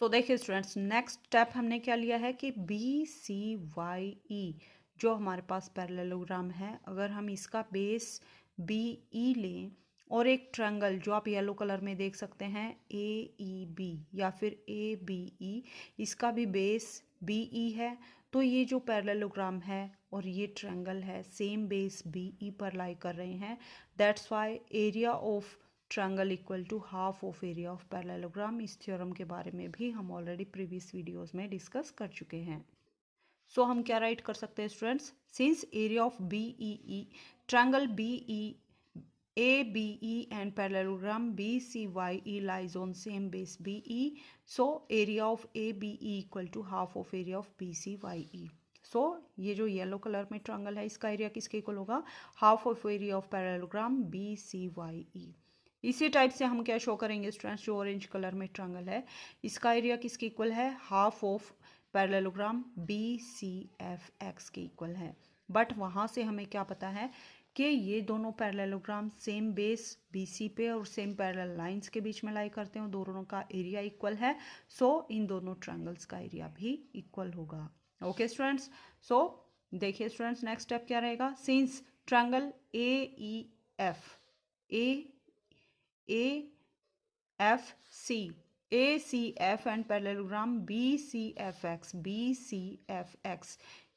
So देखिए स्टूडेंट्स, नेक्स्ट स्टेप हमने क्या लिया है कि BCYE जो हमारे पास पैरेललोग्राम है, अगर हम इसका बेस BE लें और एक ट्रायंगल जो आप येलो कलर में देख सकते हैं AEB या फिर ABE, इसका भी बेस BE है, तो ये जो पैरेललोग्राम है और ये ट्रायंगल है सेम बेस BE पर लाई कर रहे हैं। That's why area of triangle equal to half of area of parallelogram. इस थ्योरम के बारे में भी हम ऑलरेडी प्रीवियस वीडियोस में डिस्कस कर चुके हैं। सो हम क्या राइट कर सकते हैं students, since area of BEE triangle ABE and parallelogram BCYE lies on same base BE, so area of ABE equal to half of area of BCYE। So ये जो येलो कलर में ट्रायंगल है इसका area किसके equal होगा, half of area of parallelogram BCYE। इसी type से हम क्या शो करेंगे स्टूडेंट्स, जो ऑरेंज कलर में ट्रायंगल है इसका एरिया किसके इक्वल है, हाफ ऑफ पैरेललोग्राम BCFX के इक्वल है। बट वहाँ से हमें क्या पता है कि ये दोनों पैरेललोग्राम सेम बेस BC पे और सेम पैरेलल लाइंस के बीच में लाई करते हैं, दोनों का एरिया इक्वल है। सो इन दोनों ट्रायंगल्स का एरिया भी इक्वल होगा। ओके स्टूडेंट्स, सो देखिए स्टूडेंट्स नेक्स्ट स्टेप क्या रहेगा। Since triangle ACF and parallelogram BCFX,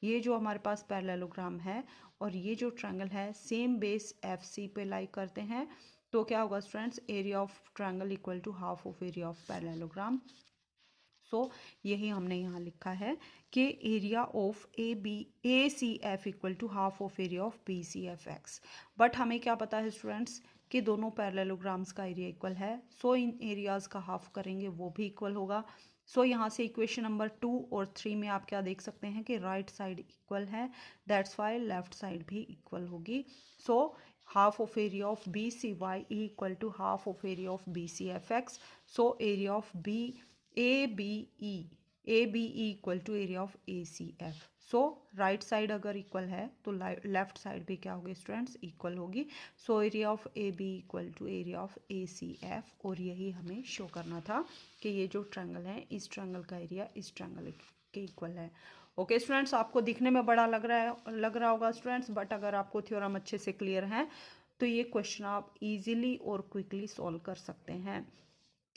ये जो हमारे पास पैरेललोग्राम है और ये जो ट्रायंगल है सेम बेस FC पे लाई करते हैं, तो क्या होगा students, area of triangle equal to half of area of parallelogram. So यही हमने यहाँ लिखा है कि area of ACF equal to half of area of BCFX। But हमें क्या पता है स्टूडेंट्स कि दोनों पैरेललोग्राम्स का एरिया इक्वल है, सो इन एरियाज का हाफ करेंगे वो भी इक्वल होगा। सो यहाँ से इक्वेशन नंबर 2 और 3 में आप क्या देख सकते हैं कि राइट साइड इक्वल है, दैट्स वाई लेफ्ट साइड भी इक्वल होगी। So half of area of BCYE equal to half of area of BCFX। So area of ABE equal to area of ACF। So right side अगर equal है तो left side भी क्या होगी students, equal होगी। So area of AB equal to area of ACF, और यही हमें शो करना था कि ये जो ट्रायंगल है इस ट्रायंगल का एरिया इस ट्रायंगल के इक्वल है। ओके स्टूडेंट्स, आपको दिखने में बड़ा लग रहा होगा स्टूडेंट्स, बट अगर आपको थ्योरम अच्छे से क्लियर है तो ये क्वेश्चन आप इजीली और क्विकली सॉल्व कर सकते हैं।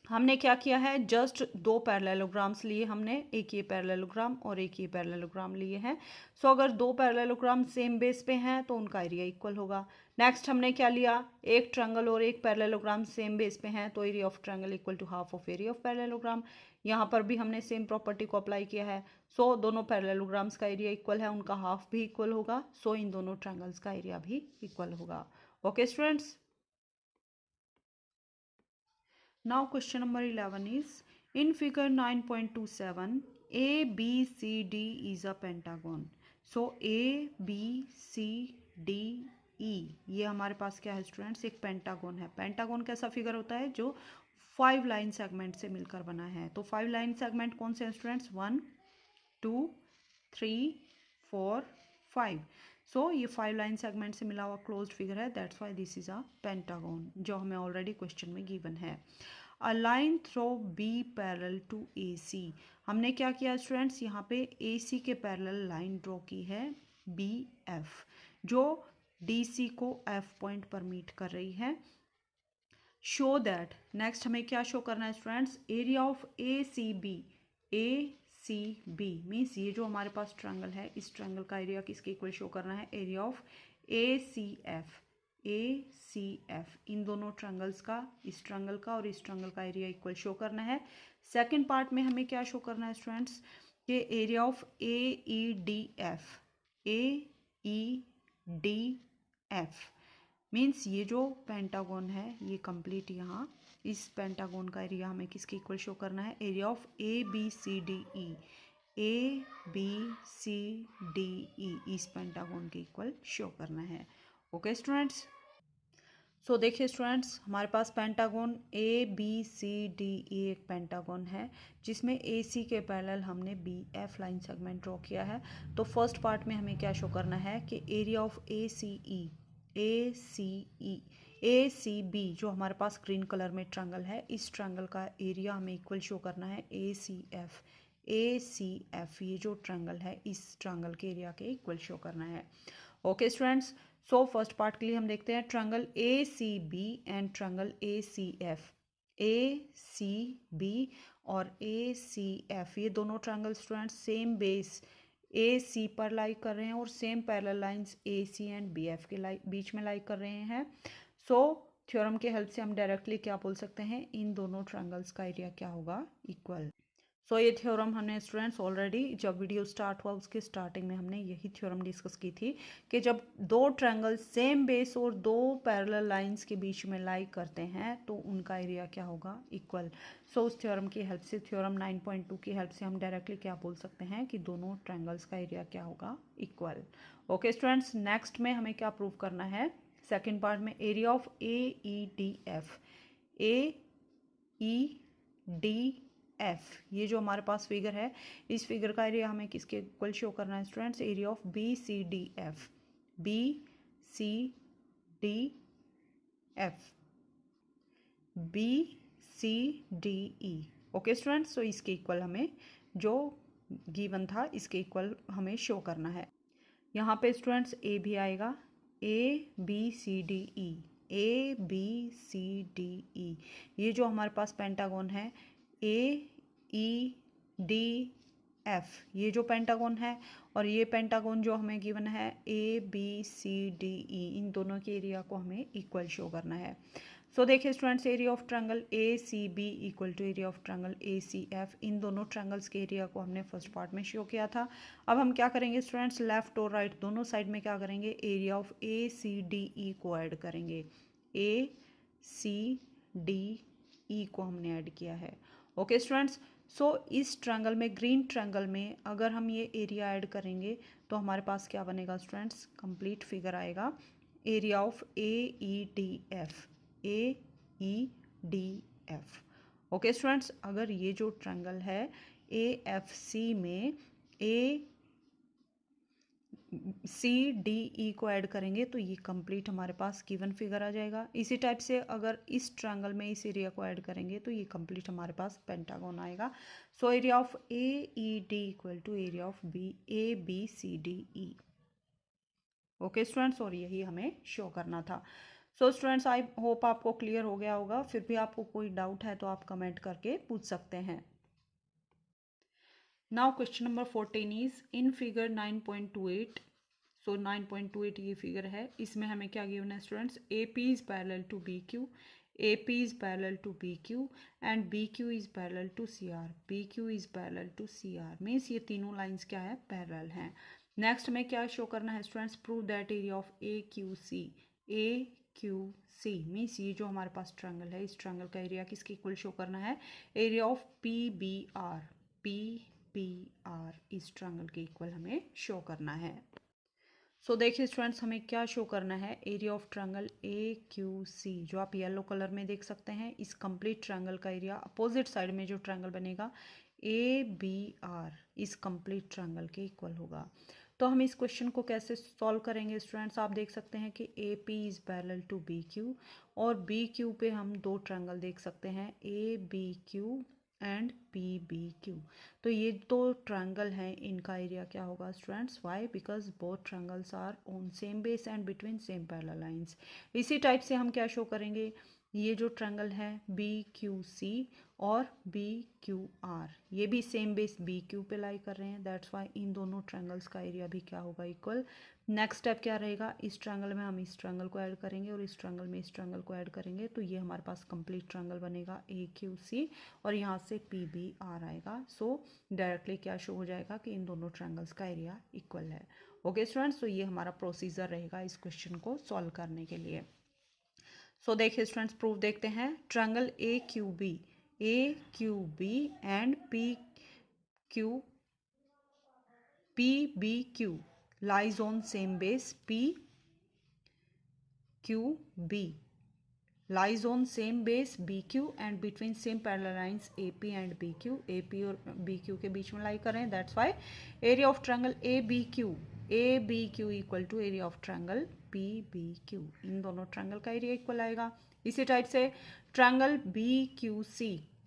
हमने क्या किया है, जस्ट दो पैरेललोग्राम्स लिए हमने, एक ये पैरेललोग्राम और एक ये पैरेललोग्राम लिए हैं। सो अगर दो पैरेललोग्राम सेम बेस पे हैं तो उनका एरिया इक्वल होगा। नेक्स्ट हमने क्या लिया, एक ट्रायंगल और एक पैरेललोग्राम सेम बेस पे हैं तो area of triangle equal to half of area of parallelogram. यहाँ पर भी हमने सेम प्रॉपर्टी को अप्लाई किया है। सो दोनों पैरेललोग्राम्स का एरिया इक्वल है, उनका हाफ भी इक्वल होगा। सो इन दोनों ट्रायंगल्स का एरिया भी इक्वल होगा। Okay students, now question number 11 is, in figure 9.27 ABCD is a pentagon। so ABCDE ये हमारे पास क्या है स्टूडेंट्स, एक पेंटागन है। पेंटागन कैसा फिगर होता है, जो 5 लाइन सेगमेंट से मिलकर बना है। तो 5 लाइन सेगमेंट कौन से हैं स्टूडेंट्स, 1 2 3 4 5। सो ये 5 लाइन सेगमेंट से मिला हुआ क्लोज्ड फिगर है, that's why this is a pentagon, जो हमें ऑलरेडी क्वेश्चन में गिवन है। A line through B parallel to AC, हमने क्या किया स्टूडेंट्स, यहाँ पे AC के पैरेलल लाइन ड्रॉ की है BF, जो DC को F पॉइंट पर मीट कर रही है। शो दैट, नेक्स्ट हमें क्या शो करना है students, area of ACB means ये जो हमारे पास ट्रायंगल है इस ट्रायंगल का एरिया किसके इक्वल शो करना है, एरिया ऑफ ACF इन दोनों ट्रायंगल्स का, इस ट्रायंगल का और इस ट्रायंगल का एरिया इक्वल शो करना है। सेकंड पार्ट में हमें क्या शो करना है स्टूडेंट्स, ये एरिया ऑफ AEDF मीन्स ये जो पेंटागन है ये कंप्लीट, यहाँ इस पेंटागन का एरिया हमें किसके इक्वल शो करना है, area of ABCDE A B C D E इस पेंटागन के इक्वल शो करना है। ओके स्टूडेंट्स, सो देखिए स्टूडेंट्स, हमारे पास pentagon A B C D E एक पेंटागन है जिसमें ए सी के पैरेलल हमने B F line segment draw किया है। तो फर्स्ट पार्ट में हमें क्या शो करना है कि area of A C B जो हमारे पास ग्रीन कलर में ट्रायंगल है, इस ट्रायंगल का एरिया हमें इक्वल शो करना है ए सी एफ। ये जो ट्रायंगल है इस ट्रायंगल के एरिया के इक्वल शो करना है। Okay students, so first part के लिए हम देखते हैं triangle A C B and triangle A C F. A C B और ए सी एफ ये दोनों triangle students same base A C पर लाई कर रहे हैं और same parallel lines A C and B F के बीच में लाई कर रहे हैं। सो थ्योरम के हेल्प से हम डायरेक्टली क्या बोल सकते हैं, इन दोनों ट्रायंगल्स का एरिया क्या होगा, इक्वल। सो ये थ्योरम हमने स्टूडेंट्स ऑलरेडी जब वीडियो स्टार्ट हुआ उसके स्टार्टिंग में हमने यही थ्योरम डिस्कस की थी कि जब दो ट्रायंगल सेम बेस और दो पैरेलल लाइंस के बीच में लाई करते हैं तो उनका एरिया क्या होगा, इक्वल। सो उस थ्योरम की हेल्प से, थ्योरम 9.2 की हेल्प से हम डायरेक्टली क्या बोल सकते हैं कि दोनों ट्रायंगल्स का एरिया क्या होगा, इक्वल। ओके स्टूडेंट्स, नेक्स्ट में हमें क्या प्रूव करना है, सेकेंड पार्ट में area of A E D F ये जो हमारे पास फिगर है, इस फिगर का एरिया हमें किसके इक्वल शो करना है students, area of B C D F okay students, so इसके इक्वल हमें जो गिवन था इसके इक्वल हमें शो करना है। यहाँ पे स्टूडेंट्स ए भी आएगा, ए बी सी डी ई ये जो हमारे पास पेंटागन है ए ई डी एफ ये जो पेंटागन है, और ये पेंटागन जो हमें गिवन है ए बी सी डी ई, इन दोनों के एरिया को हमें इक्वल शो करना है। सो देखिए students, area of triangle A C B equal to area of triangle A C F, इन दोनों ट्रायंगल्स के एरिया को हमने फर्स्ट पार्ट में शो किया था। अब हम क्या करेंगे स्टूडेंट्स, लेफ्ट और राइट दोनों साइड में क्या करेंगे, area of A C D E को ऐड करेंगे। ए सी डी ई को हमने ऐड किया है। ओके स्टूडेंट्स, सो इस ट्रायंगल में, ग्रीन ट्रायंगल में अगर हम ये एरिया ऐड करेंगे तो हमारे पास क्या बनेगा स्टूडेंट्स, कंप्लीट फिगर आएगा, area of A E D F. Okay students, अगर ये जो ट्रायंगल है ए एफ सी में ए सी डी ई को ऐड करेंगे तो ये कंप्लीट हमारे पास गिवन फिगर आ जाएगा। इसी टाइप से अगर इस ट्रायंगल में इस एरिया को ऐड करेंगे तो ये कंप्लीट हमारे पास पेंटागन आएगा। So area of A E D equal to area of A B C D E. Okay students, और यही हमें शो करना था। सो स्टूडेंट्स, आई होप आपको क्लियर हो गया होगा। फिर भी आपको कोई डाउट है तो आप कमेंट करके पूछ सकते हैं। Now question number 14 is in figure 9.28। So 9.28 ये फिगर है, इसमें हमें क्या गिवन है students, A P is parallel to B Q, A P is parallel to B Q and B Q is parallel to C R, B Q is parallel to C R, means ये तीनों lines क्या है, parallel हैं। Next में क्या show करना है students, prove that area of A Q C means ये जो हमारे पास ट्रायंगल है, इस ट्रायंगल का एरिया किसके इक्वल शो करना है, area of P B R इस ट्रायंगल के इक्वल हमें शो करना है। सो देखिए स्टूडेंट्स, हमें क्या शो करना है, area of triangle A Q C जो आप येलो कलर में देख सकते हैं, इस कंप्लीट ट्रायंगल का एरिया अपोजिट साइड में जो ट्रायंगल बनेगा ए बी आर इस कंप्लीट ट्रायंगल के इक्वल होगा। तो हम इस क्वेश्चन को कैसे सॉल्व करेंगे स्टूडेंट्स, आप देख सकते हैं कि A P is parallel to B Q और बी क्यू पे हम दो ट्रायंगल देख सकते हैं, A B Q and P B Q. तो ये दो ट्रायंगल हैं, इनका एरिया क्या होगा students, why, because both triangles are on same base and between same parallel lines. इसी टाइप से हम क्या शो करेंगे, ये जो ट्रायंगल है बी क्यू सी और बी क्यू आर, ये भी सेम बेस बी क्यू पे लाई कर रहे हैं, दैट्स वाई इन दोनों ट्रायंगल्स का एरिया भी क्या होगा, इक्वल। नेक्स्ट स्टेप क्या रहेगा, इस ट्रायंगल में हम इस ट्रायंगल को ऐड करेंगे और इस ट्रायंगल में इस ट्रायंगल को ऐड करेंगे तो ये हमारे पास कंप्लीट ट्रायंगल बनेगा ए क्यू सी और यहाँ से पी बी आर आएगा। सो डायरेक्टली क्या शो हो जाएगा कि इन दोनों ट्रायंगल्स का एरिया इक्वल है। ओके स्टूडेंट्स, तो ये हमारा प्रोसीजर रहेगा इस क्वेश्चन को सॉल्व करने के लिए। सो देखिए स्टूडेंट्स, प्रूफ देखते हैं, triangle A Q B and P Q PBQ lies on same base PQB lies on same base BQ and between same parallel lines AP and BQ. AP और BQ के बीच में लाई कर रहे हैं. That's why area of triangle ABQ equal to area of triangle PBQ. इन दोनों triangle का area equal आएगा. इसी टाइप से triangle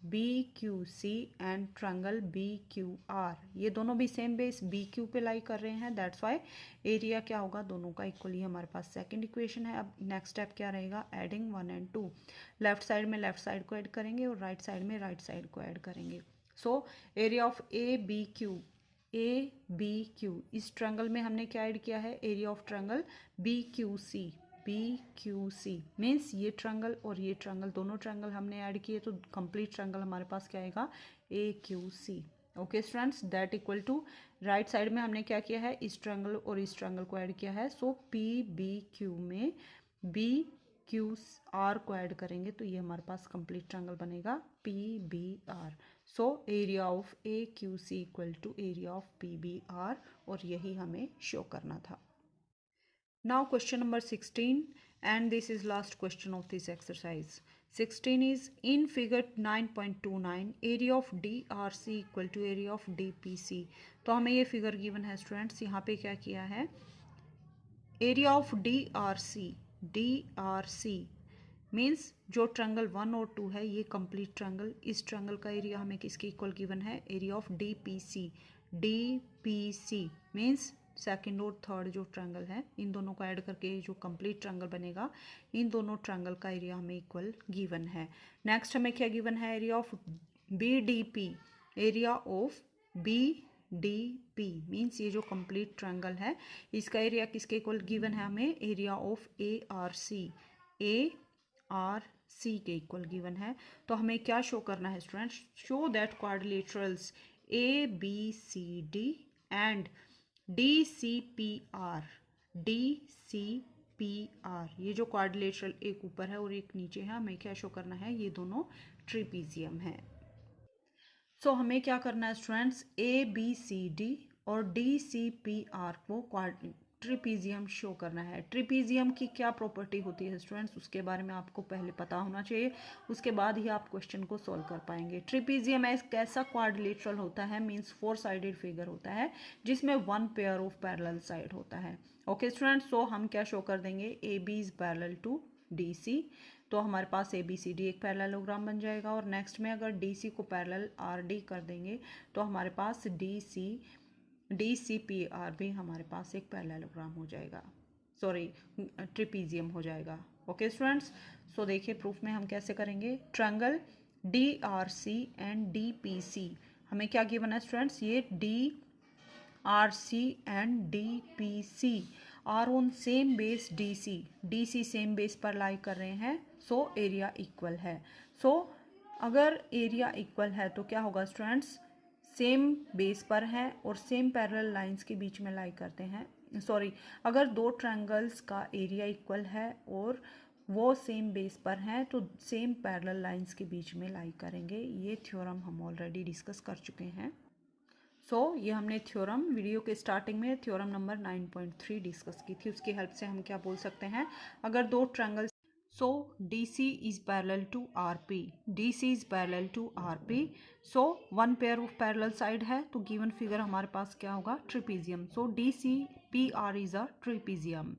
BQC and triangle BQR ये दोनों भी सेम बेस BQ पे लाई कर रहे हैं. दैट्स वाई एरिया क्या होगा दोनों का इक्वली हमारे पास सेकंड इक्वेशन है. अब नेक्स्ट स्टेप क्या रहेगा, एडिंग 1 and 2. लेफ्ट साइड में लेफ्ट साइड को ऐड करेंगे और राइट साइड में राइट साइड को ऐड करेंगे. सो एरिया ऑफ ABQ इस ट्रायंगल में हमने क्या ऐड किया है, area of triangle BQC means ये ट्रायंगल और ये ट्रायंगल दोनों ट्रायंगल हमने ऐड किए तो कंप्लीट ट्रायंगल हमारे पास क्या आएगा AQC. Okay students, that equal to right side में हमने क्या किया है, इस ट्रायंगल और इस ट्रायंगल को ऐड किया है. सो PBQ में BQR को ऐड करेंगे तो ये हमारे पास कंप्लीट ट्रायंगल बनेगा PBR. So area of AQC equal to area of PBR और यही हमें शो करना था. Now question number 16 and this is last question of this exercise. 16 is in figure 9.29 area of DRC equal to area of DPC. तो हमें ये figure given है students. यहाँ पे क्या किया है, एरिया ऑफ DRC मीन्स जो ट्रायंगल 1 और 2 है ये कंप्लीट ट्रायंगल, इस ट्रायंगल का एरिया हमें किसके इक्वल गिवन है, area of DPC means second और थर्ड जो ट्रायंगल है इन दोनों को ऐड करके जो कंप्लीट ट्रायंगल बनेगा इन दोनों ट्रायंगल का एरिया हमें इक्वल गिवन है. नेक्स्ट हमें क्या गिवन है, area of BDP. Area of BDP means ये जो कंप्लीट ट्रायंगल है इसका एरिया किसके इक्वल गिवन है हमें, एरिया ऑफ ARC के इक्वल गिवन है. तो हमें क्या शो करना है students, show that quadrilaterals ABCD and DCPR ये जो क्वाड्रिलेटरल एक ऊपर है और एक नीचे है हमें क्या शो करना है, ये दोनों ट्रिपीजियम है. सो हमें क्या करना है स्टूडेंट्स, ABCD और DCPR को ट्रिपीजियम शो करना है. ट्रिपीजियम की क्या प्रॉपर्टी होती है स्टूडेंट्स, उसके बारे में आपको पहले पता होना चाहिए, उसके बाद ही आप क्वेश्चन को सॉल्व कर पाएंगे. ट्रिपीजियम एक ऐसा क्वाड्रिलेटरल होता है मीन्स 4 साइडेड फिगर होता है जिसमें 1 पेयर ऑफ पैरेलल साइड होता है. ओके स्टूडेंट्स, सो हम क्या शो कर देंगे, AB is parallel to DC तो हमारे पास ABCD एक पैरेललोग्राम बन जाएगा. और नेक्स्ट में अगर DC को पैरेलल RD कर देंगे तो हमारे पास DCPR भी हमारे पास एक पैरेललोग्राम हो जाएगा, सॉरी ट्रिपीजियम हो जाएगा. ओके स्टूडेंट्स, सो देखिए प्रूफ में हम कैसे करेंगे. ट्रायंगल DRC एंड DPC हमें क्या गिवन है स्टूडेंट्स, ये DRC and DPC are on same base DC same base पर लाई कर रहे हैं. सो एरिया इक्वल है. सो अगर एरिया इक्वल है तो क्या होगा स्टूडेंट्स, सेम बेस पर है और सेम पैरेलल लाइंस के बीच में लाई करते हैं. सॉरी, अगर दो ट्रायंगल्स का एरिया इक्वल है और वो सेम बेस पर हैं तो सेम पैरेलल लाइंस के बीच में लाई करेंगे. ये थ्योरम हम ऑलरेडी डिस्कस कर चुके हैं. सो ये हमने थ्योरम वीडियो के स्टार्टिंग में थ्योरम नंबर 9.3 डिस्कस की थी. उसकी हेल्प से हम क्या बोल सकते हैं, अगर दो triangles, so DC is parallel to RP, DC is parallel to RP, so one pair of parallel side है तो given figure हमारे पास क्या होगा, trapezium. so DCPR is a trapezium.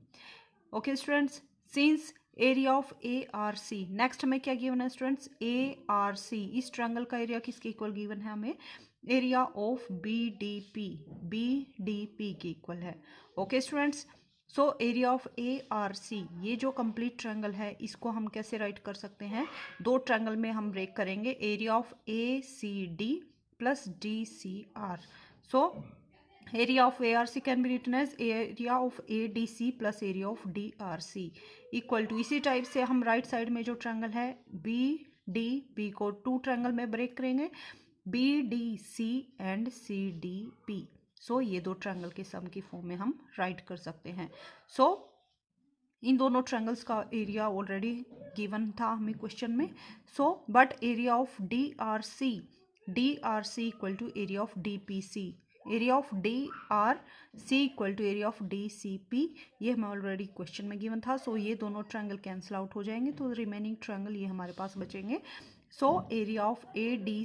okay students, since area of ARC, next हमें क्या given है students, ARC इस ट्रायंगल का एरिया किसके इक्वल गिवन है हमें, एरिया ऑफ BDP के इक्वल है. Okay students, so area of ARC ये जो कंप्लीट ट्रायंगल है इसको हम कैसे राइट कर सकते हैं, दो ट्रायंगल में हम ब्रेक करेंगे, area of ACD plus DCR. So area of ARC can be written as area of ADC plus area of DRC equal to, इसी टाइप से हम राइट साइड में जो ट्रायंगल है BDP को 2 ट्रायंगल में ब्रेक करेंगे, BDC एंड CDP. सो ये दो ट्रायंगल के सम की फॉर्म में हम राइट कर सकते हैं. सो इन दोनों ट्रायंगल्स का एरिया ऑलरेडी गिवन था हमें क्वेश्चन में. So but area of DRC equal to area of DPC area of D R C equal to area of D C P, ये हमें ऑलरेडी क्वेश्चन में गिवन था। सो ये दोनों ट्रायंगल कैंसिल आउट हो जाएंगे, तो रिमेनिंग ट्रायंगल ये हमारे पास बचेंगे। So area of A D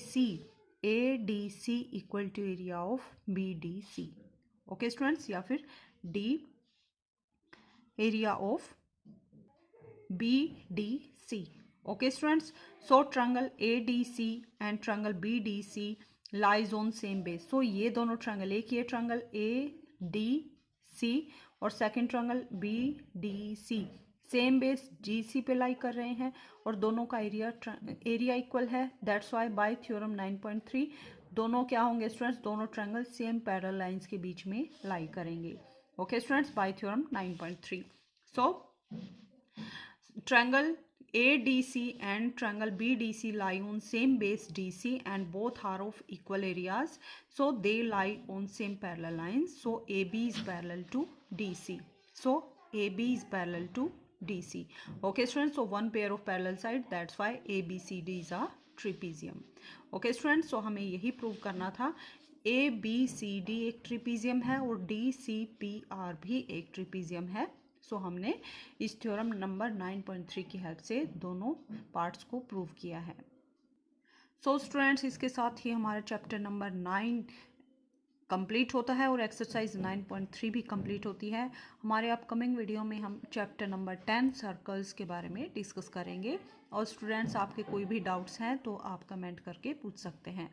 C equal to area of B D C. Okay students, या फिर the area of B D C. Okay students, so triangle ADC and triangle BDC lies on same base. So ये दोनों triangle, एक ये triangle ADC और second triangle BDC same base GC पे लाई कर रहे हैं और दोनों का एरिया इक्वल है। दैट्स वाई बाय थ्योरम 9.3 दोनों क्या होंगे स्टूडेंट्स, दोनों ट्रायंगल सेम पैरेलल लाइंस के बीच में लाई करेंगे। Okay students, bye theorem 9.3। So triangle ADC and triangle BDC lie on same base DC and both are of equal areas, so they lie on same parallel lines. So AB is parallel to DC. So AB is parallel to DC. Okay students, so one pair of parallel side, that's why ABCD is a trapezium. Okay students, so हमें यही prove करना था ABCD एक trapezium है और DCPR भी एक trapezium है। सो हमने इस थ्योरम नंबर 9.3 की हेल्प से दोनों पार्ट्स को प्रूव किया है। सो स्टूडेंट्स, इसके साथ ही हमारा चैप्टर नंबर 9 कंप्लीट होता है और एक्सरसाइज 9.3 भी कंप्लीट होती है। हमारे अपकमिंग वीडियो में हम चैप्टर नंबर 10 सर्कल्स के बारे में डिस्कस करेंगे। और स्टूडेंट्स, आपके कोई भी डाउट्स हैं तो आप कमेंट करके पूछ सकते हैं।